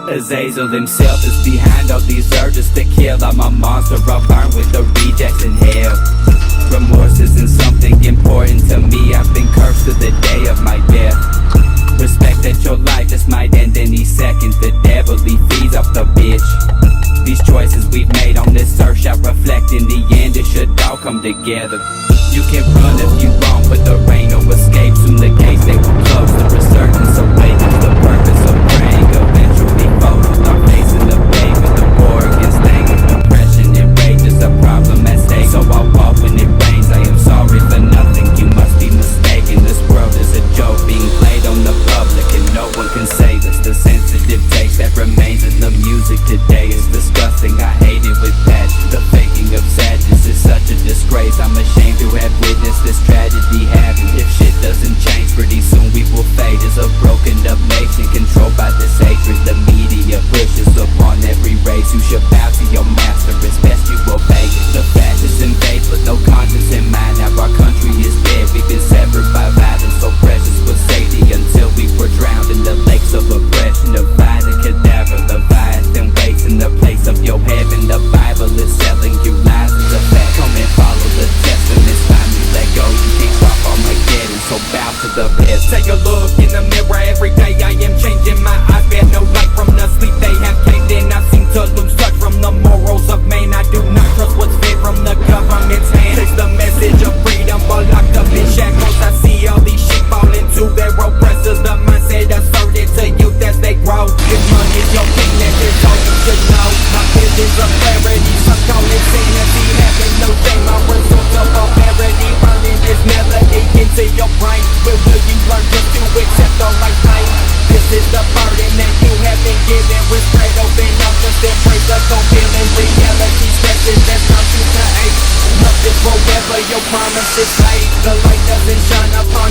Azazel himself is behind all these urges to kill. I'm a monster, I'll burn with the rejects in hell. Remorse isn't something important to me. I've been cursed to the day of my death. Respect that your life just might end any second. The devil, he feeds off the bitch. These choices we've made on this earth shall reflect in the end. It should all come together. You can run if you want, but there ain't no escape. Soon the gates they will close. The resurgence awakens. The purpose of praying eventually falls with our face in the pavement. The war against anger, depression, and rage is a problem at stake. So I'll walk when it rains. I am sorry for nothing. You must be mistaken. This world is a joke being played on the public, and no one can save us. The sensitive taste that remains in the music today is disgusting. I hate it with passion. The faking of sadness is such a disgrace. I'm ashamed to have witnessed this tragedy happen. If shit doesn't change, pretty soon we will fade as a broken up nation controlled by this hatred. The media pushes upon every race. You should bow to your master, it's best you obey it. The fascists invade with no conscience in mind. Now our country is dead. We've been severed by violence. So precious was safety until we were drowned in the lakes of oppression. A violent cadaver, Leviathan waits in the place of your heaven. The Bible is selling you lies as a fact. Come and follow the testament. It's time you let go. You can't stop Armageddon, so bow to the pest. Take a look in the mirror every day. I am changing my eyes. Bear no light from the sleep they have caved in. I seem to lose touch from the morals of man. I do not trust what's fed from the government's hand. Takes the message of freedom, but locked up in shackles. I see all these sheep fall into their oppressors. The mindset asserted to youth as they grow. If money's your king, that is all you should know. My feelings of clarity, some call it sanity. Having no shame, my results of barbarity. Burning this melody into your brain. Where will you learn just to accept all like pain? This is the burden that you have been given. We're spread open up, just embrace the fulfilling reality. Stresses that come to the ache. Nothing forever, your promise is fake. The light doesn't shine upon